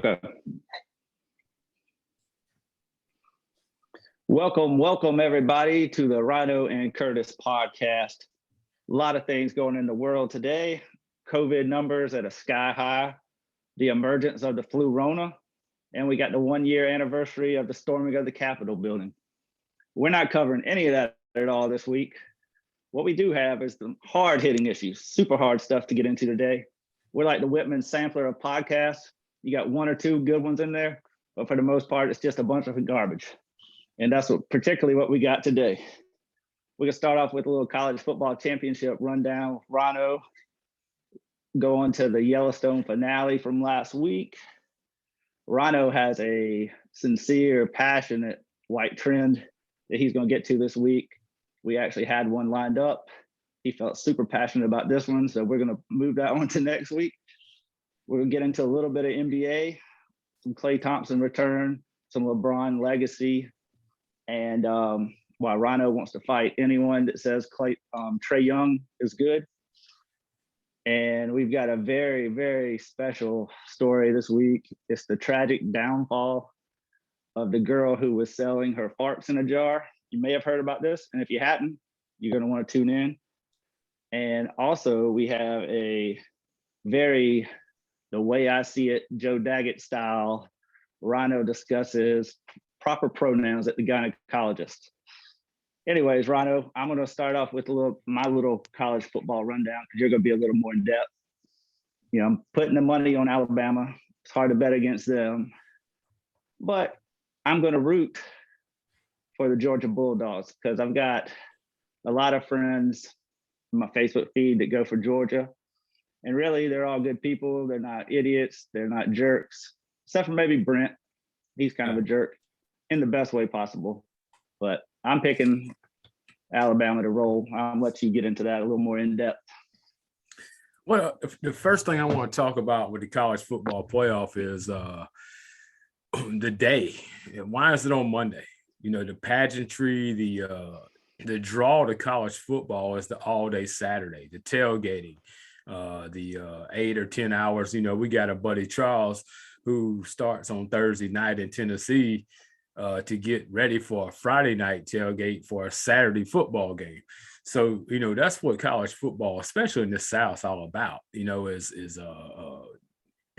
Okay. Welcome everybody to the Ryno and Curtis podcast. A lot of things going in the world today. COVID numbers at a sky high, the emergence of the flu Rona, and we got the 1-year anniversary of the storming of the Capitol building. We're not covering any of that at all this week. What we do have is the hard-hitting issues, super hard stuff to get into today. We're like the Whitman sampler of podcasts. You got one or two good ones in there, but for the most part, it's just a bunch of garbage. And that's particularly what we got today. We're gonna start off with a little college football championship rundown. Ryno, go on to the YellowStone finale from last week. Ryno has a sincere, passionate white trend that he's gonna get to this week. We actually had one lined up. He felt super passionate about this one, so we're gonna move that one to next week. We're gonna get into a little bit of NBA, some Klay Thompson return, some LeBron legacy, and while Ryno wants to fight anyone that says Trae Young is good. And we've got a very, very special story this week. It's the tragic downfall of the girl who was selling her farts in a jar. You may have heard about this, and if you hadn't, you're gonna wanna tune in. And also we have a very, the way I see it, Joe Daggett style, Ryno discusses proper pronouns at the gynecologist. Anyways, Ryno, I'm gonna start off with my little college football rundown because you're gonna be a little more in depth. You know, I'm putting the money on Alabama. It's hard to bet against them, but I'm gonna root for the Georgia Bulldogs because I've got a lot of friends on my Facebook feed that go for Georgia. And really, they're all good people. They're not idiots. They're not jerks, except for maybe Brent. He's kind of a jerk in the best way possible. But I'm picking Alabama to roll. I'll let you get into that a little more in depth. Well, the first thing I want to talk about with the college football playoff is the day. Why is it on Monday? You know, the pageantry, the draw to college football is the all-day Saturday, the tailgating. The 8 or 10 hours. You know, we got a buddy Charles who starts on Thursday night in Tennessee to get ready for a Friday night tailgate for a Saturday football game. So, you know, that's what college football, especially in the South, is all about, you know, is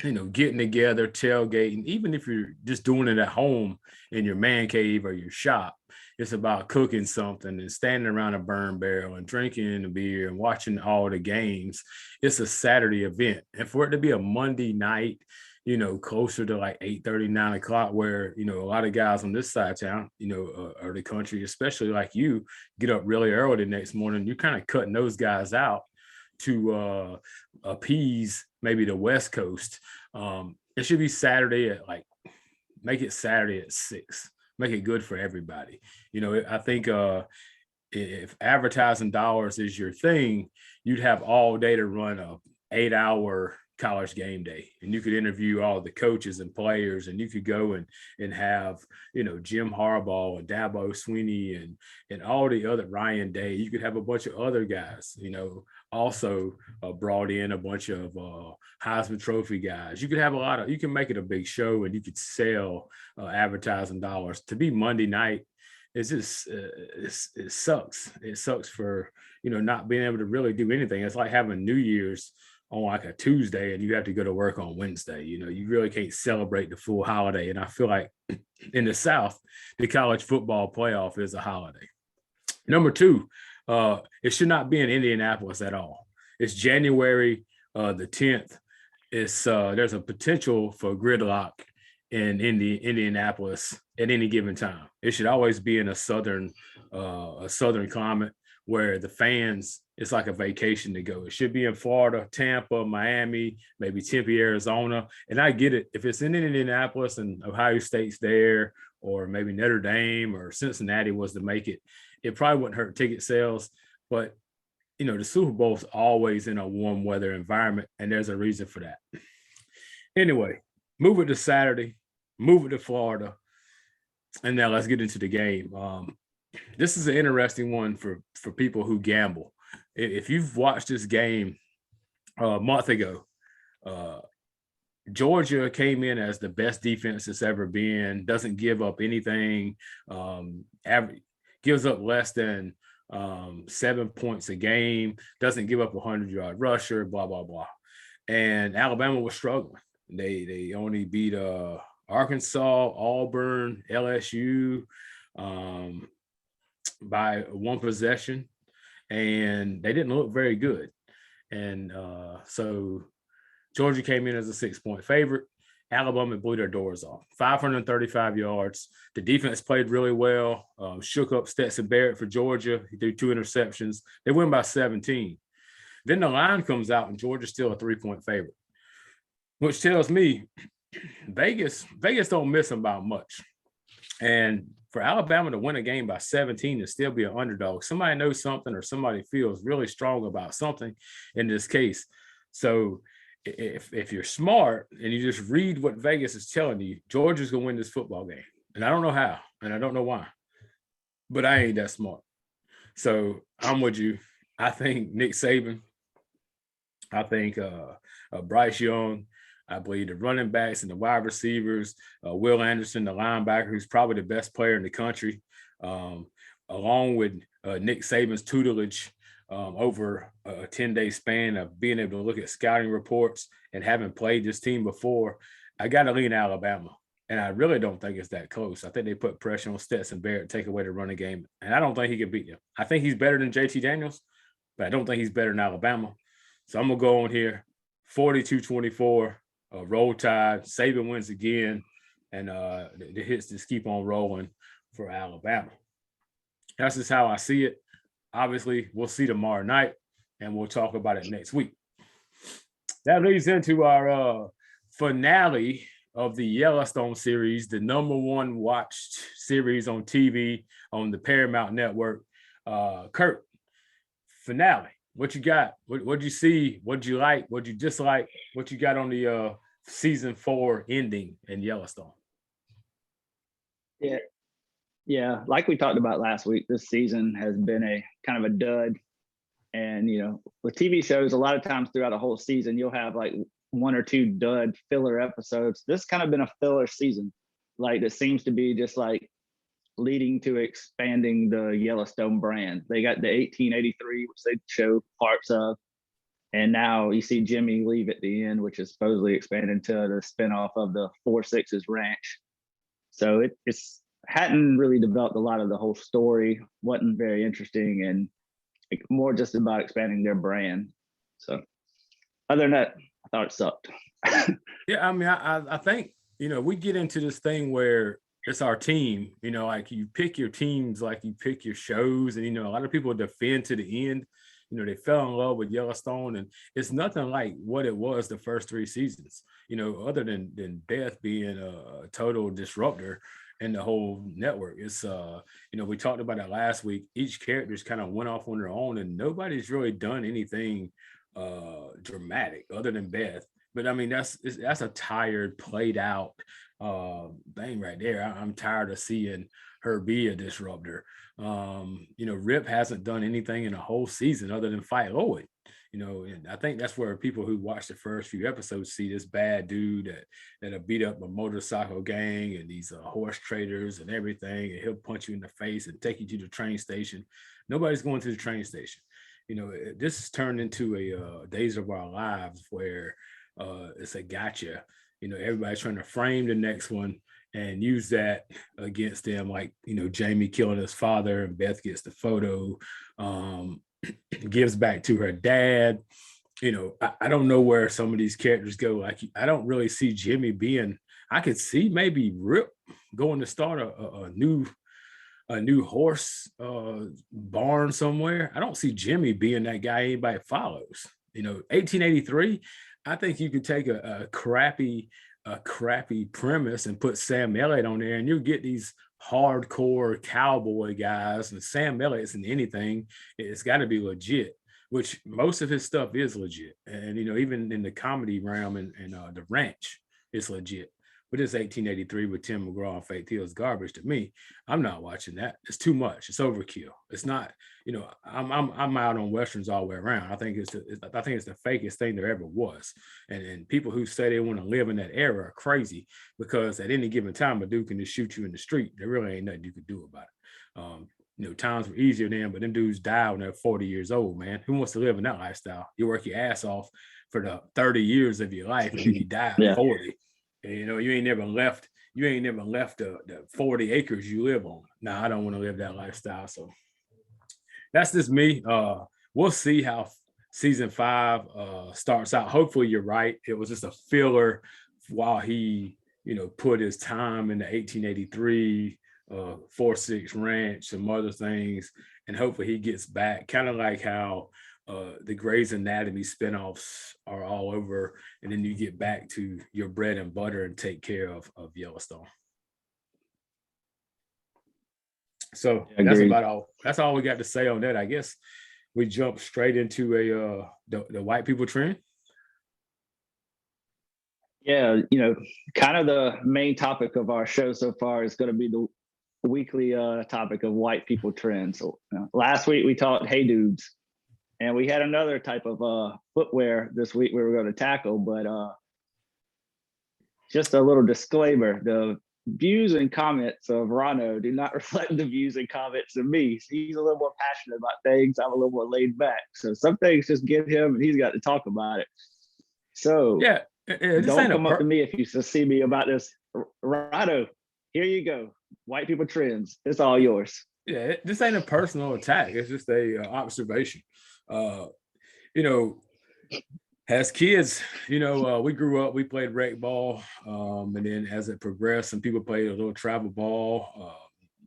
you know, getting together, tailgating, even if you're just doing it at home in your man cave or your shop. It's about cooking something and standing around a burn barrel and drinking a beer and watching all the games. It's a Saturday event. And for it to be a Monday night, you know, closer to like 8:30, 9 o'clock, where, you know, a lot of guys on this side of town, you know, or the country, especially like you, get up really early the next morning. You're kind of cutting those guys out to appease maybe the West Coast. It should be Saturday at make it Saturday at 6. Make it good for everybody. You know, I think if advertising dollars is your thing, you'd have all day to run a 8-hour college game day, and you could interview all the coaches and players, and you could go and have, you know, Jim Harbaugh and Dabo Swinney and all the other Ryan Day. You could have a bunch of other guys, you know, also brought in a bunch of Heisman Trophy guys. You could have you can make it a big show, and you could sell advertising dollars. To be Monday night, it's just it sucks. It sucks for, you know, not being able to really do anything. It's like having New Year's on like a Tuesday and you have to go to work on Wednesday. You know, you really can't celebrate the full holiday. And I feel like in the South, the college football playoff is a holiday. Number 2, it should not be in Indianapolis at all. It's January the 10th. It's there's a potential for gridlock in Indianapolis at any given time. It should always be in a southern climate where the fans, it's like a vacation to go. It should be in Florida, Tampa, Miami, maybe Tempe, Arizona. And I get it. If it's in Indianapolis and Ohio State's there, or maybe Notre Dame or Cincinnati was to make it, it probably wouldn't hurt ticket sales. But, you know, the Super Bowl is always in a warm weather environment, and there's a reason for that. Anyway, move it to Saturday, move it to Florida, and now let's get into the game. This is an interesting one for people who gamble. If you've watched this game a month ago, Georgia came in as the best defense it's ever been, doesn't give up anything, gives up less than 7 points a game, doesn't give up a 100-yard rusher, blah, blah, blah. And Alabama was struggling. They only beat Arkansas, Auburn, LSU by one possession, and they didn't look very good. And so Georgia came in as a 6-point favorite. Alabama blew their doors off. 535 yards. The defense played really well. Shook up Stetson Barrett for Georgia. He threw 2 interceptions. They win by 17. Then the line comes out, and Georgia's still a 3-point favorite, which tells me Vegas don't miss them by much. And for Alabama to win a game by 17 and still be an underdog, somebody knows something or somebody feels really strong about something in this case. So if you're smart and you just read what Vegas is telling you, Georgia's going to win this football game. And I don't know how, and I don't know why, but I ain't that smart. So I'm with you. I think Nick Saban, I think Bryce Young, I believe the running backs and the wide receivers, Will Anderson, the linebacker, who's probably the best player in the country, along with Nick Saban's tutelage over a 10-day span of being able to look at scouting reports and having played this team before, I got to lean Alabama. And I really don't think it's that close. I think they put pressure on Stetson Barrett, take away the running game, and I don't think he can beat them. I think he's better than JT Daniels, but I don't think he's better than Alabama. So I'm going to go on here, 42-24, roll tide. Saban wins again, and the hits just keep on rolling for Alabama. That's just how I see it. Obviously, we'll see tomorrow night, and we'll talk about it next week. That leads into our finale of the Yellowstone series, the #1 watched series on TV on the Paramount Network. Kurt, finale. What you got? What'd you see? What'd you like? What'd you dislike? What you got on the season 4 ending in Yellowstone? Yeah. Like we talked about last week, this season has been a kind of a dud. And, with TV shows, a lot of times throughout a whole season, you'll have like 1 or 2 dud filler episodes. This kind of been a filler season. Like, it seems to be just like leading to expanding the Yellowstone brand. They got the 1883, which they show parts of. And now you see Jimmy leave at the end, which is supposedly expanded to the spinoff of the 4-6's ranch. So it's hadn't really developed a lot of the whole story, wasn't very interesting, and more just about expanding their brand. So other than that, I thought it sucked. Yeah, I mean, I think, we get into this thing where it's our team, like you pick your teams like you pick your shows, and, a lot of people defend to the end. They fell in love with Yellowstone, and it's nothing like what it was the first 3 seasons, other than Beth being a total disruptor in the whole network. It's, we talked about it last week. Each character's kind of went off on their own, and nobody's really done anything dramatic other than Beth. But I mean, that's a tired, played out thing right there. I'm tired of seeing her be a disruptor. Rip hasn't done anything in a whole season other than fight Lloyd. And I think that's where people who watch the first few episodes see this bad dude that'll beat up a motorcycle gang and these horse traders and everything, and he'll punch you in the face and take you to the train station. Nobody's going to the train station. This has turned into a Days of Our Lives where it's a gotcha. Everybody's trying to frame the next one and use that against them, like, Jamie killing his father and Beth gets the photo, gives back to her dad. I don't know where some of these characters go. Like, I don't really see Jimmy being, I could see maybe Rip going to start a new horse barn somewhere. I don't see Jimmy being that guy anybody follows. 1883, I think you could take a crappy premise and put Sam Elliott on there, and you'll get these hardcore cowboy guys. And Sam Elliott isn't anything. It's got to be legit, which most of his stuff is legit. And, even in the comedy realm and the ranch, it's legit. But this 1883 with Tim McGraw and Faith Hill is garbage to me. I'm not watching that. It's too much. It's overkill. It's not, I'm out on Westerns all the way around. I think it's the fakest thing there ever was. And people who say they want to live in that era are crazy, because at any given time, a dude can just shoot you in the street. There really ain't nothing you could do about it. Times were easier then, but them dudes die when they're 40 years old, man. Who wants to live in that lifestyle? You work your ass off for the 30 years of your life, and then you die at 40. And, you ain't never left the 40 acres you live on. Nah, I don't want to live that lifestyle. So that's just me. We'll see how season 5 starts out. Hopefully you're right. It was just a filler while he, put his time in the 1883 4-6 ranch, some other things, and hopefully he gets back, kind of like how the Grey's Anatomy spinoffs are all over, and then you get back to your bread and butter and take care of Yellowstone. So that's all we got to say on that. I guess we jump straight into the white people trend. Yeah, kind of the main topic of our show so far is going to be the weekly topic of white people trends. So, last week we talked hey dudes, and we had another type of footwear this week we were going to tackle, but just a little disclaimer: the views and comments of Ryno do not reflect the views and comments of me. He's a little more passionate about things. I'm a little more laid back. So some things just get him, and he's got to talk about it. So yeah, don't come up to me if you see me about this. Ryno, here you go. White people trends. It's all yours. Yeah, this ain't a personal attack. It's just a observation. As kids, we grew up, we played rec ball, and then as it progressed, some people played a little travel ball.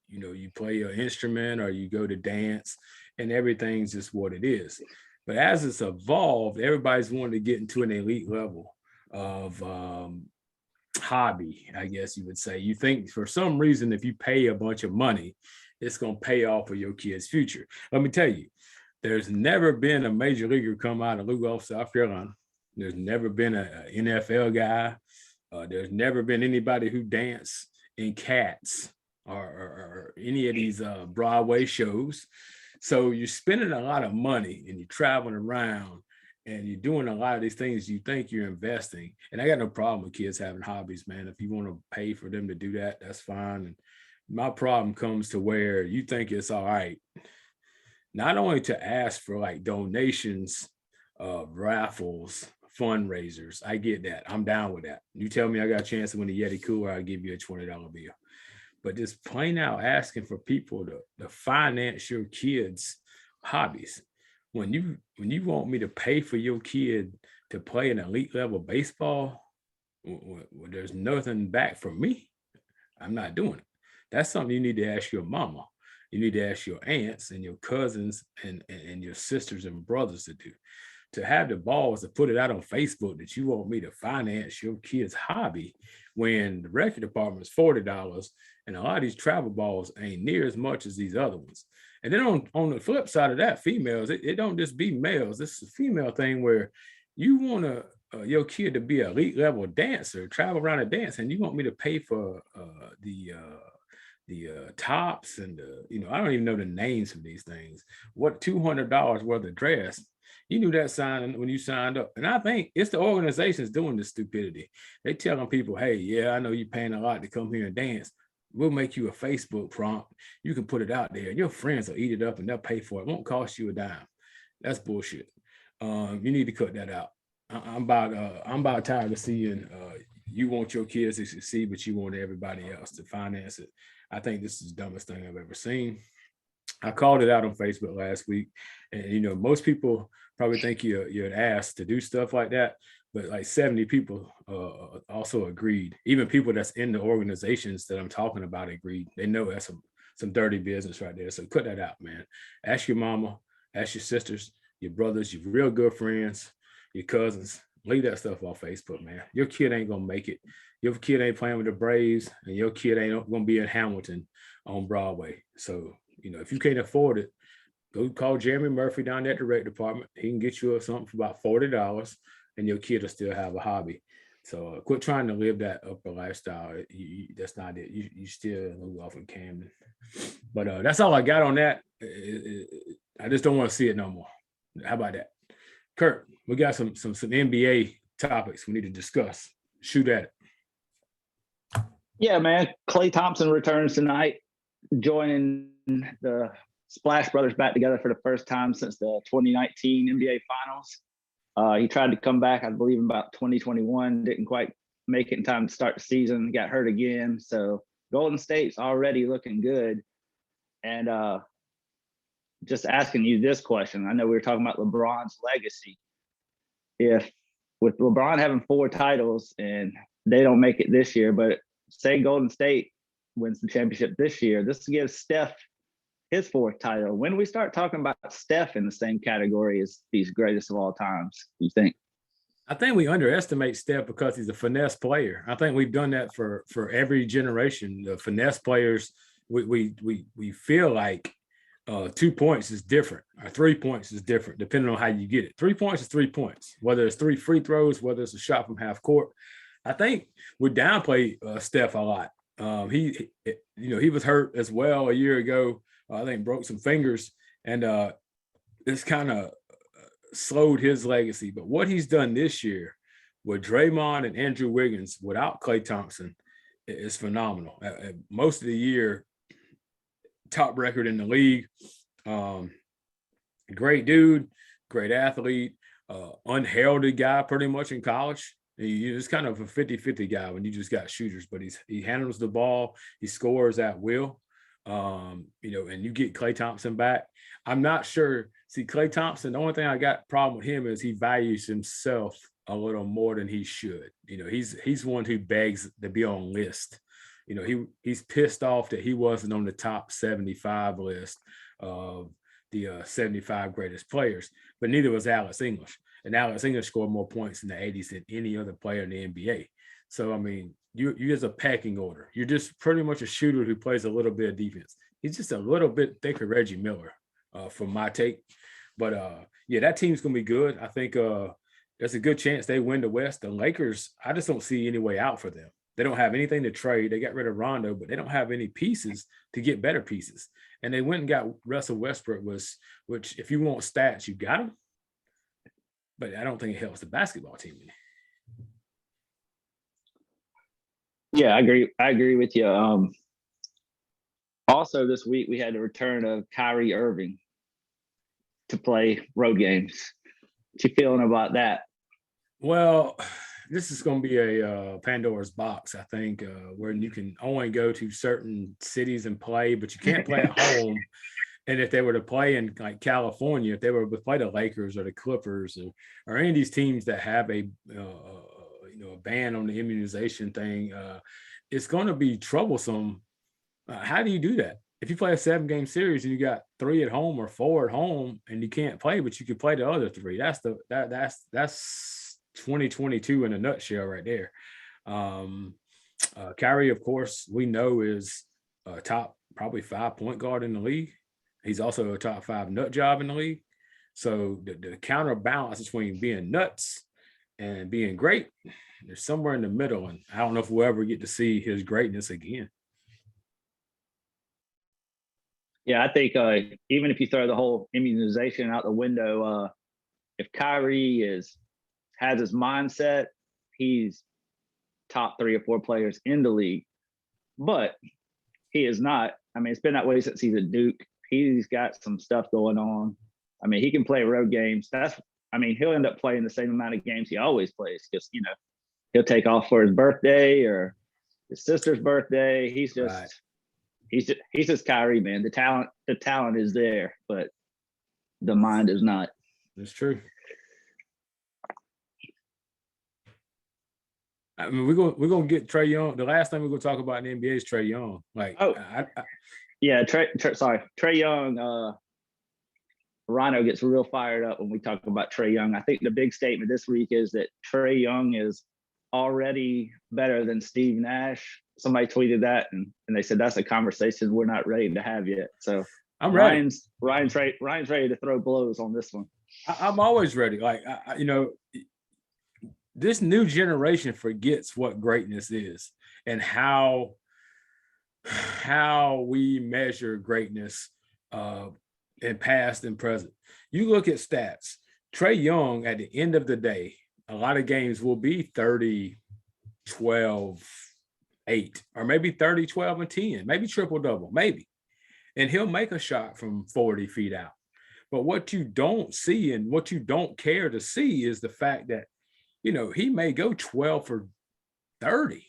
You play an instrument or you go to dance, and everything's just what it is. But as it's evolved, everybody's wanting to get into an elite level of hobby, I guess you would say. You think for some reason, if you pay a bunch of money, it's going to pay off for your kid's future. Let me tell you, there's never been a major leaguer come out of Lugoff, South Carolina. There's never been an NFL guy. There's never been anybody who danced in Cats or any of these Broadway shows. So you're spending a lot of money and you're traveling around and you're doing a lot of these things you think you're investing. And I got no problem with kids having hobbies, man. If you want to pay for them to do that, that's fine. And my problem comes to where you think it's all right, not only to ask for like donations, raffles, fundraisers. I get that. I'm down with that. You tell me I got a chance to win a Yeti cooler, I'll give you a $20 bill. But just plain out asking for people to finance your kids' hobbies. When you want me to pay for your kid to play an elite level baseball, there's nothing back from me. I'm not doing it. That's something you need to ask your mama. You need to ask your aunts and your cousins and your sisters and brothers to do. To have the balls to put it out on Facebook that you want me to finance your kid's hobby when the record department is $40 and a lot of these travel balls ain't near as much as these other ones. And then on the flip side of that, females, it don't just be males. This is a female thing where you want your kid to be an elite level dancer, travel around and dance, and you want me to pay for the tops and I don't even know the names of these things. What $200 worth of dress? You knew that sign when you signed up. And I think it's the organizations doing this stupidity. They telling people, hey, yeah, I know you're paying a lot to come here and dance. We'll make you a Facebook prompt. You can put it out there and your friends will eat it up and they'll pay for it. It won't cost you a dime. That's bullshit. You need to cut that out. I'm about tired of seeing you want your kids to succeed, but you want everybody else to finance it. I think this is the dumbest thing I've ever seen. I called it out on Facebook last week, and most people probably think you're an ass to do stuff like that, but like 70 people also agreed. Even people that's in the organizations that I'm talking about agreed. They know that's some dirty business right there. So cut that out, man. Ask your mama, ask your sisters, your brothers, your real good friends, your cousins. Leave that stuff off Facebook, man. Your kid ain't gonna make it. Your kid ain't playing with the Braves, and your kid ain't gonna be in Hamilton on Broadway. So, if you can't afford it, go call Jeremy Murphy down there at the rec department. He can get you something for about $40, and your kid will still have a hobby. So quit trying to live that upper lifestyle. That's not it. You still move off in Camden. But that's all I got on that. I just don't want to see it no more. How about that? Kurt, we got some NBA topics we need to discuss. Shoot at it. Yeah, man. Klay Thompson returns tonight, joining the Splash Brothers back together for the first time since the 2019 NBA Finals. He tried to come back, I believe, in about 2021. Didn't quite make it in time to start the season. Got hurt again. So Golden State's already looking good. And just asking you this question. I know we were talking about LeBron's legacy. If with LeBron having 4 titles and they don't make it this year, but say Golden State wins the championship this year, this gives Steph his 4th title. When do we start talking about Steph in the same category as these greatest of all times, you think? I think we underestimate Steph because he's a finesse player. I think we've done that for every generation. The finesse players, we feel like 2 points is different, or 3 points is different, depending on how you get it. 3 points is 3 points, whether it's 3 free throws, whether it's a shot from half court. I think we downplay Steph a lot. He was hurt as well a year ago. I think broke some fingers, and it's kind of slowed his legacy. But what he's done this year with Draymond and Andrew Wiggins without Klay Thompson is phenomenal. Most of the year, top record in the league. Great dude, great athlete, unheralded guy pretty much in college. He's kind of a 50-50 guy when you just got shooters, but he handles the ball, he scores at will. And you get Klay Thompson back. I'm not sure. See, Klay Thompson, the only thing I got problem with him is he values himself a little more than he should. He's one who begs to be on list. He's pissed off that he wasn't on the top 75 list of the 75 greatest players, but neither was Alex English. And Alex English scored more points in the 80s than any other player in the NBA. So, I mean, you as a packing order. You're just pretty much a shooter who plays a little bit of defense. He's just a little bit thicker Reggie Miller, from my take. But, that team's going to be good. I think there's a good chance they win the West. The Lakers, I just don't see any way out for them. They don't have anything to trade. They got rid of Rondo, but they don't have any pieces to get better pieces. And they went and got Russell Westbrook, which if you want stats, you got him. But I don't think it helps the basketball team. Yeah, I agree with you. Also, this week we had the return of Kyrie Irving to play road games. What you feeling about that? Well, this is going to be a Pandora's box, I think, where you can only go to certain cities and play, but you can't play at home. And if they were to play in like California, if they were to play the Lakers or the Clippers or any of these teams that have a ban on the immunization thing, it's going to be troublesome. How do you do that? If you play a 7-game series and you got 3 at home or 4 at home and you can't play, but you can play the other 3, that's 2022 in a nutshell right there. Kyrie, of course, we know is a top probably 5 point guard in the league. He's also a top 5 nut job in the league. So the counterbalance between being nuts and being great, there's somewhere in the middle. And I don't know if we'll ever get to see his greatness again. Yeah, I think even if you throw the whole immunization out the window, if Kyrie has his mindset, he's top 3 or 4 players in the league. But he is not. I mean, it's been that way since he's at Duke. He's got some stuff going on. I mean, he can play road games. He'll end up playing the same amount of games he always plays because, he'll take off for his birthday or his sister's birthday. He's just Kyrie, man. The talent is there, but the mind is not. That's true. I mean, we're gonna get Trae Young. The last thing we're gonna talk about in the NBA is Trae Young. Trae Young. Ryno gets real fired up when we talk about Trae Young. I think the big statement this week is that Trae Young is already better than Steve Nash. Somebody tweeted that, and they said that's a conversation we're not ready to have yet. So I'm ready. Ryan's ready to throw blows on this one. I'm always ready. this new generation forgets what greatness is and how we measure greatness in past and present. You look at stats. Trae Young, at the end of the day, a lot of games will be 30, 12, 8, or maybe 30, 12, and 10, maybe triple double, maybe. And he'll make a shot from 40 feet out. But what you don't see and what you don't care to see is the fact that, you know, he may go 12 for 30.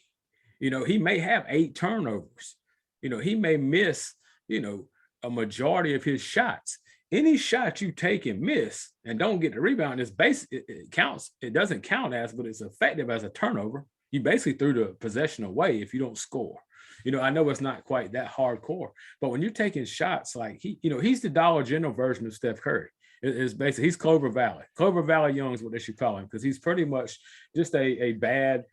You know, he may have 8 turnovers. You know, he may miss, you know, a majority of his shots. Any shot you take and miss and don't get the rebound is it counts. It doesn't count as, but it's effective as a turnover. You basically threw the possession away if you don't score. You know, I know it's not quite that hardcore, but when you're taking shots like he's the Dollar General version of Steph Curry. It's basically, he's Clover Valley. Clover Valley Young is what they should call him, because he's pretty much just a bad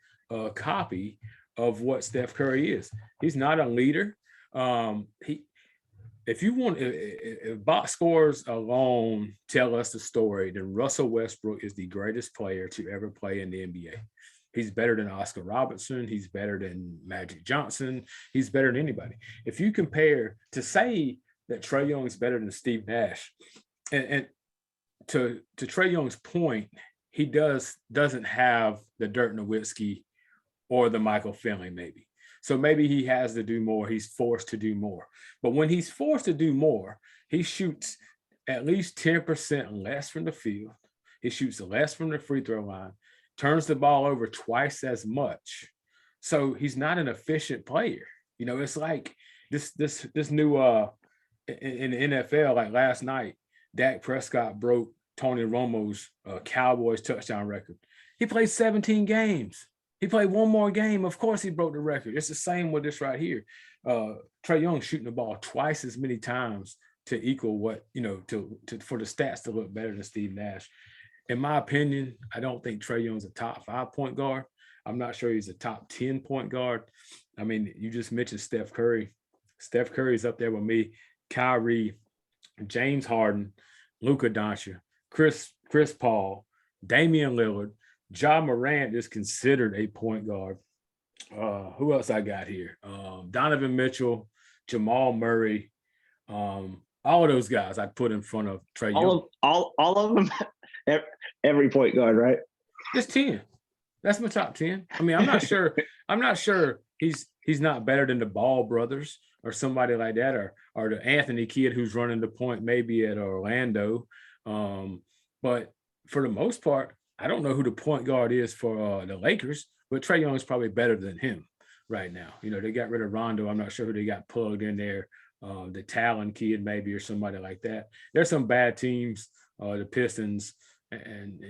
copy of what Steph Curry is. He's not a leader. If box scores alone tell us the story, then Russell Westbrook is the greatest player to ever play in the NBA. He's better than Oscar Robertson. He's better than Magic Johnson. He's better than anybody. If you compare, to say that Trae Young is better than Steve Nash, and to Trae Young's point, he doesn't have the Dirk Nowitzki or the Michael Finley maybe. So maybe he has to do more. He's forced to do more. But when he's forced to do more, he shoots at least 10% less from the field. He shoots less from the free throw line, turns the ball over twice as much. So he's not an efficient player. You know, it's like this new in the NFL, like last night, Dak Prescott broke Tony Romo's Cowboys touchdown record. He played 17 games. He played one more game. Of course, he broke the record. It's the same with this right here. Trae Young shooting the ball twice as many times to equal what, you know, for the stats to look better than Steve Nash. In my opinion, I don't think Trae Young's a top 5 point guard. I'm not sure he's a top 10 point guard. I mean, you just mentioned Steph Curry. Steph Curry's up there with me, Kyrie, James Harden, Luka Doncic, Chris Paul, Damian Lillard. Ja Morant is considered a point guard. Who else I got here? Donovan Mitchell, Jamal Murray. All of those guys I'd put in front of Trae Young. All of them, every point guard, right? Just 10. That's my top 10. I mean, I'm not sure he's not better than the Ball brothers or somebody like that, or the Anthony kid who's running the point maybe at Orlando. But for the most part, I don't know who the point guard is for the Lakers, but Trae Young is probably better than him right now. You know, they got rid of Rondo. I'm not sure who they got plugged in there. The Talon kid maybe, or somebody like that. There's some bad teams, the Pistons and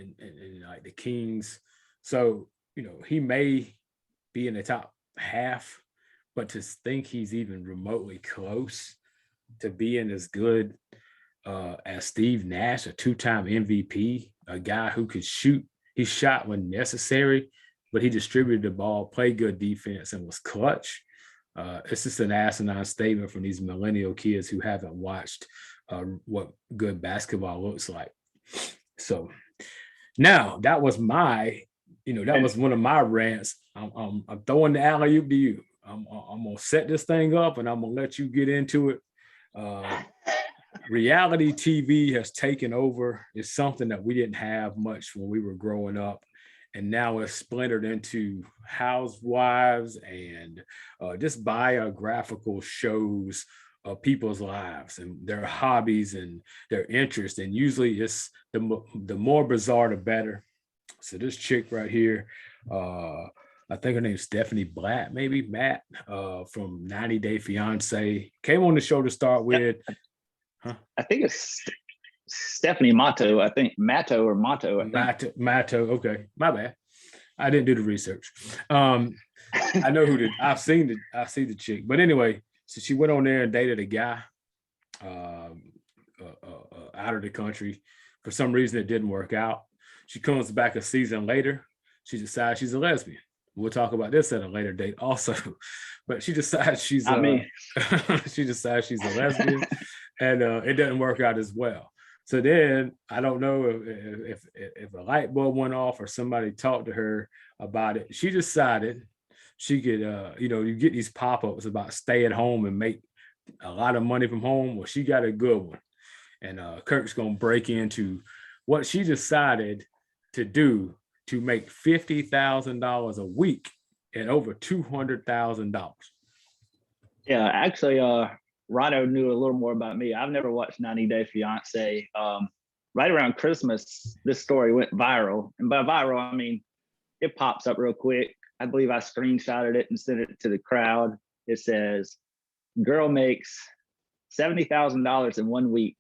like the Kings. So, you know, he may be in the top half, but to think he's even remotely close to being as good as Steve Nash, a 2-time MVP, a guy who could shoot. He shot when necessary, but he distributed the ball, played good defense, and was clutch. It's just an asinine statement from these millennial kids who haven't watched what good basketball looks like. So now that was was one of my rants. I'm throwing the alley-oop to you. I'm gonna set this thing up and I'm gonna let you get into it. Reality TV has taken over. It's something that we didn't have much when we were growing up. And now it's splintered into housewives and just biographical shows of people's lives and their hobbies and their interests. And usually it's the more bizarre, the better. So this chick right here, I think her name is Stephanie Blatt, maybe Matt, from 90 Day Fiance, came on the show to start with. I think it's Stephanie Matto. I think Matto or Motto. Matto. Okay, my bad. I didn't do the research. I know who I see the chick. But anyway, so she went on there and dated a guy out of the country. For some reason, it didn't work out. She comes back a season later. She decides she's a lesbian. We'll talk about this at a later date also. But she decides she's a lesbian, and it doesn't work out as well. So then I don't know if a light bulb went off or somebody talked to her about it. She decided she could, you get these pop-ups about stay at home and make a lot of money from home. Well, she got a good one. And Kurt's going to break into what she decided to do to make $50,000 a week and over $200,000. Yeah, actually, Ryno knew a little more about me. I've never watched 90 Day Fiance. Right around Christmas, this story went viral. And by viral, I mean, it pops up real quick. I believe I screenshotted it and sent it to the crowd. It says, girl makes $70,000 in 1 week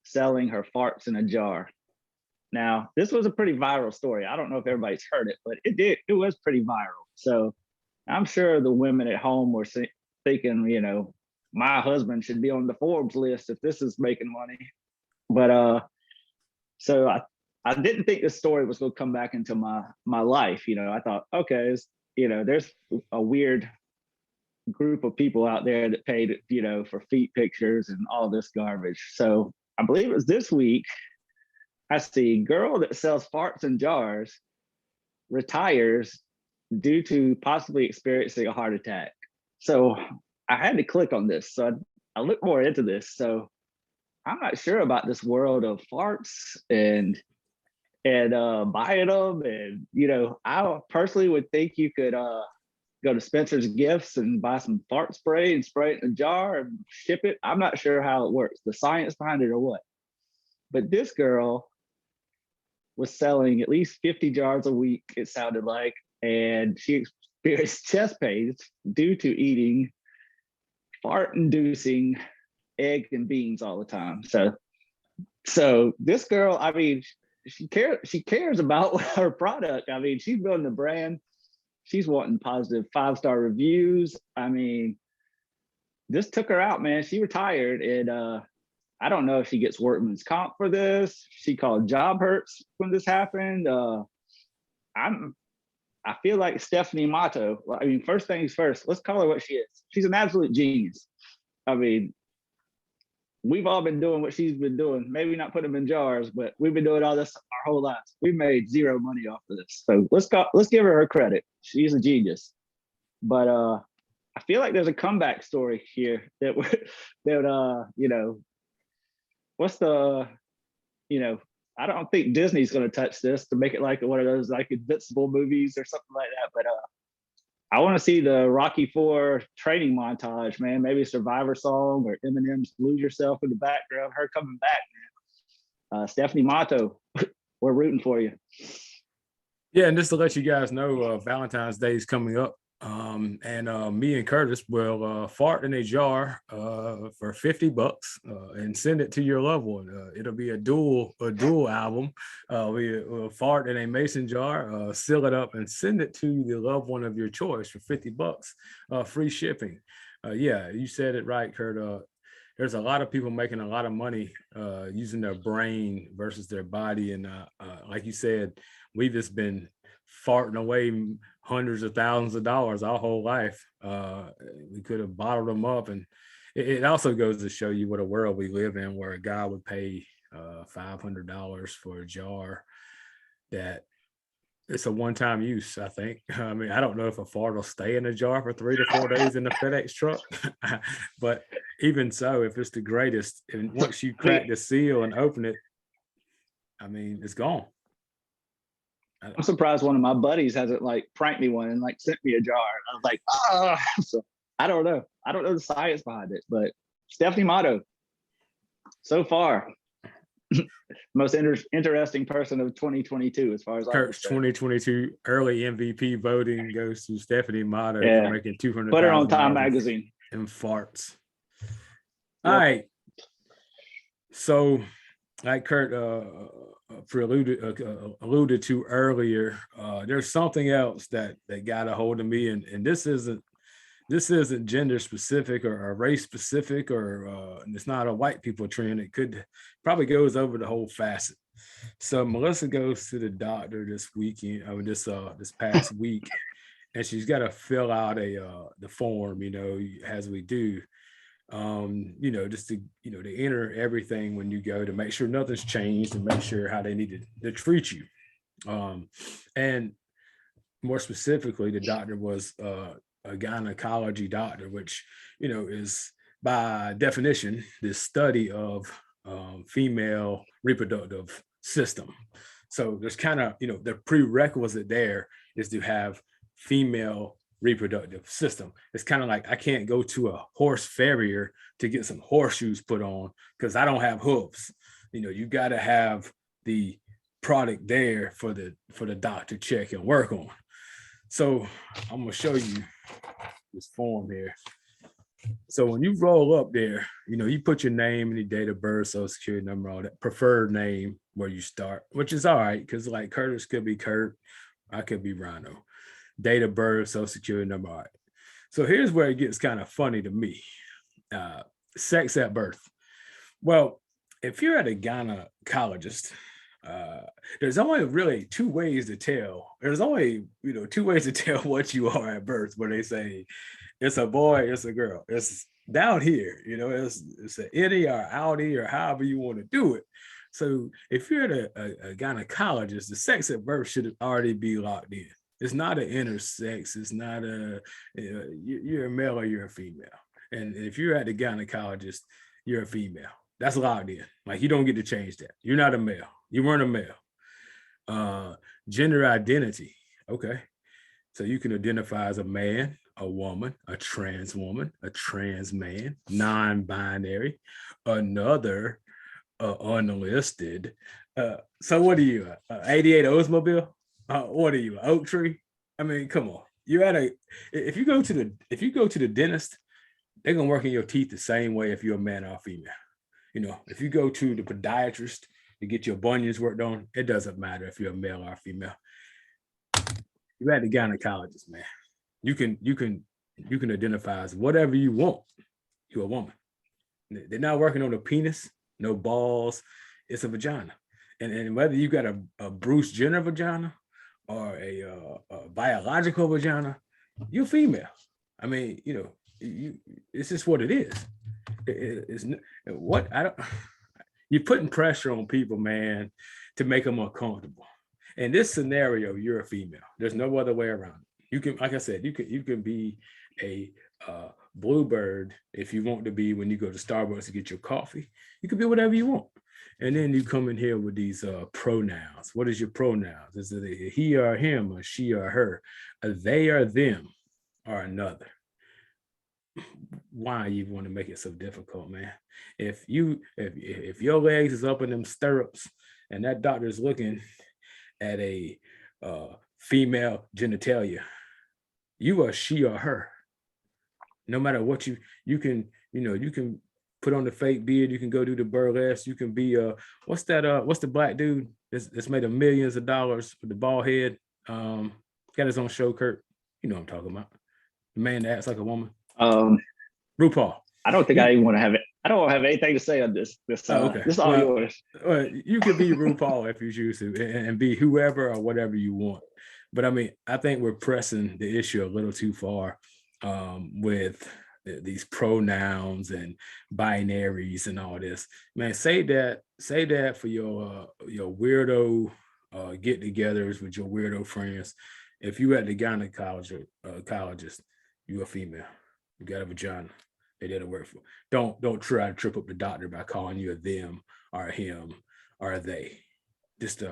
selling her farts in a jar. Now, this was a pretty viral story. I don't know if everybody's heard it, but it was pretty viral. So I'm sure the women at home were thinking, my husband should be on the Forbes list if this is making money. But so I didn't think this story was going to come back into my life. I thought, okay, there's a weird group of people out there that paid, for feet pictures and all this garbage. So I believe it was this week, I see girl that sells farts in jars retires due to possibly experiencing a heart attack. So I had to click on this. So I looked more into this. So I'm not sure about this world of farts and buying them. And, I personally would think you could go to Spencer's Gifts and buy some fart spray and spray it in a jar and ship it. I'm not sure how it works, the science behind it or what. But this girl was selling at least 50 jars a week, it sounded like, and she experienced chest pains due to eating fart-inducing eggs and beans all the time. So this girl, I mean, she cares about her product. I mean, she's building a brand. She's wanting positive 5-star reviews. I mean, this took her out, man. She retired, and I don't know if she gets workman's comp for this. She called job hurts when this happened. I feel like Stephanie Matto. I mean, first things first, let's call her what she is. She's an absolute genius. I mean, we've all been doing what she's been doing. Maybe not put them in jars, but we've been doing all this our whole lives. We made zero money off of this. So let's give her credit. She's a genius. But I feel like there's a comeback story here that what's the, I don't think Disney's going to touch this to make it like one of those like Invincible movies or something like that. But I want to see the Rocky IV training montage, man. Maybe a Survivor song or Eminem's "Lose Yourself" in the background. Her coming back, man. Stephanie Matto, we're rooting for you. Yeah, and just to let you guys know, Valentine's Day is coming up. And me and Curtis will fart in a jar for $50 and send it to your loved one. It'll be a dual album. We'll fart in a mason jar, seal it up, and send it to the loved one of your choice for $50, free shipping. Yeah, you said it right, Kurt. There's a lot of people making a lot of money using their brain versus their body, and like you said, we've just been farting away hundreds of thousands of dollars our whole life. We could have bottled them up, and it also goes to show you what a world we live in, where a guy would pay $500 for a jar that it's a one-time use, I think. I mean, I don't know if a fart will stay in a jar for 3 to 4 days in the FedEx truck, but even so, if it's the greatest, and once you crack the seal and open it, I mean, it's gone. I'm surprised one of my buddies hasn't like pranked me one and like sent me a jar. I was like, so I don't know. I don't know the science behind it, but Stephanie Matto, so far, most interesting person of 2022 as far as Kurt's 2022 early MVP voting goes to Stephanie Matto for making $200,000. Put her on Time Magazine and farts. All right. So, like Kurt alluded to earlier, there's something else that got a hold of me, and this isn't gender specific or race specific, or it's not a white people trend. It probably goes over the whole facet. So Melissa goes to the doctor this weekend, this past week, and she's got to fill out the form, as we do. just to enter everything when you go, to make sure nothing's changed, and make sure how they need to treat you. And more specifically, the doctor was a gynecology doctor, which, is by definition the study of female reproductive system. So there's kind of, the prerequisite there is to have female reproductive system. It's kind of like I can't go to a horse farrier to get some horseshoes put on because I don't have hooves. You got to have the product there for the doc to check and work on. So I'm gonna show you this form here. So when you roll up there, you put your name and your date of birth, social security number, all that, preferred name where you start, which is all right, because like Curtis could be Kurt, I could be Ryno. Date of birth, social security number, all right. So here's where it gets kind of funny to me. Sex at birth. Well, if you're at a gynecologist, there's only really two ways to tell. There's only, two ways to tell what you are at birth, where they say it's a boy, it's a girl. It's down here, it's an innie or outie or however you want to do it. So if you're at a gynecologist, the sex at birth should already be locked in. It's not an intersex. It's not you're a male or you're a female. And if you're at the gynecologist, you're a female. That's locked in. Like, you don't get to change that. You're not a male. You weren't a male. Gender identity. Okay. So you can identify as a man, a woman, a trans man, non-binary, another unlisted. So what are you? 88 Oldsmobile? What are you? Oak Tree? I mean, come on. You're at if you go to the dentist, they're gonna work in your teeth the same way if you're a man or a female. If you go to the podiatrist to get your bunions worked on, it doesn't matter if you're a male or a female. You're at the gynecologist, man. You can identify as whatever you want. You're a woman. They're not working on a penis, no balls. It's a vagina. And whether you got a Bruce Jenner vagina or a biological vagina, you're female. I mean, it's just what it is. You're putting pressure on people, man, to make them uncomfortable. In this scenario, you're a female. There's no other way around it. You can, like I said, you can be a bluebird if you want to be when you go to Starbucks to get your coffee. You can be whatever you want. And then you come in here with these pronouns. What is your pronouns? Is it a he or him, or she or her, a they or them, or another? Why you want to make it so difficult, man? If your legs is up in them stirrups and that doctor is looking at a female genitalia, you are she or her. No matter what you can put on the fake beard, you can go do the burlesque, you can be what's the black dude that's made of millions of dollars with the bald head, got his own show, Kurt, you know what I'm talking about, the man that acts like a woman. RuPaul. I don't think I even want to have it. I don't have anything to say on this. Okay. This is all yours. You could be RuPaul if you choose to, and be whoever or whatever you want. But I mean, I think we're pressing the issue a little too far with these pronouns and binaries and all this. Man, say that for your weirdo get-togethers with your weirdo friends. If you at the gynecologist, you're a female. You got a vagina. They did a work for. Don't try to trip up the doctor by calling you a them or a him or a they. Just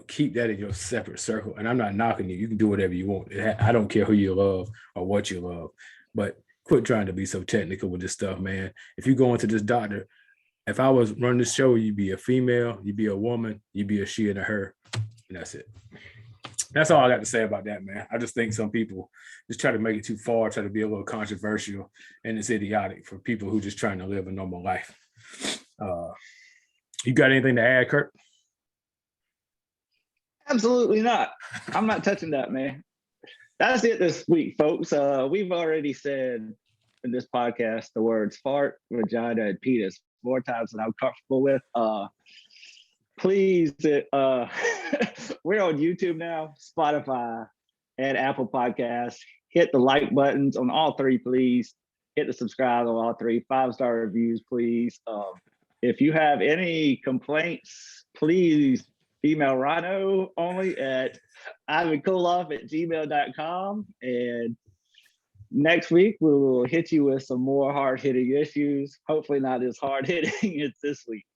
keep that in your separate circle. And I'm not knocking you. You can do whatever you want. I don't care who you love or what you love. But quit trying to be so technical with this stuff, man. If you go into this doctor, if I was running this show, you'd be a female, you'd be a woman, you'd be a she and a her, and that's it. That's all I got to say about that, man. I just think some people just try to make it too far, try to be a little controversial, and it's idiotic for people who just trying to live a normal life. You got anything to add, Kurt? Absolutely not. I'm not touching that, man. That's it this week, folks. We've already said in this podcast the words fart, vagina, and penis more times than I'm comfortable with. Please, we're on YouTube now, Spotify, and Apple Podcasts. Hit the like buttons on all three, please. hit the subscribe on all three, 5-star reviews, please. If you have any complaints, please email Ryno only at ivankoloff@gmail.com. And next week, we will hit you with some more hard-hitting issues. Hopefully not as hard-hitting as this week.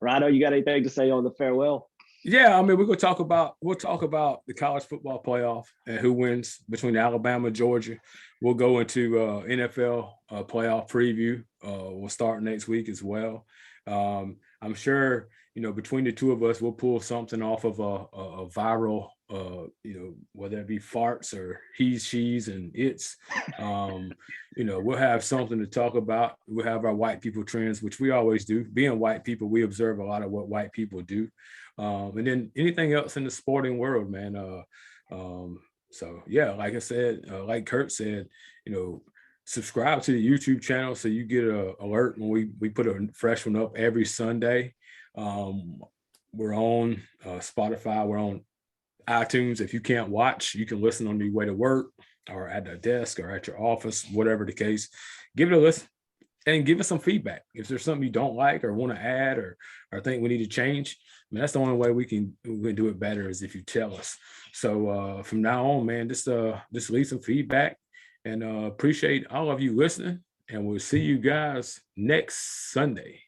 Ryno, you got anything to say on the farewell? Yeah, I mean, we'll talk about the college football playoff and who wins between Alabama and Georgia. We'll go into NFL playoff preview. We'll start next week as well. I'm sure, between the two of us, we'll pull something off of a viral, whether it be farts or he's, she's, and it's. We'll have something to talk about. We'll have our white people trends, which we always do. Being white people, we observe a lot of what white people do. And then anything else in the sporting world, man. So yeah, like I said, like Kurt said, subscribe to the YouTube channel so you get an alert when we put a fresh one up every Sunday. We're on Spotify, we're on iTunes. If you can't watch, you can listen on your way to work or at the desk or at your office, whatever the case. Give it a listen and give us some feedback. If there's something you don't like or want to add or think we need to change, I mean, that's the only way we can do it better is if you tell us. So from now on, man, just leave some feedback, and appreciate all of you listening, and we'll see you guys next Sunday.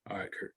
All right, Kurt.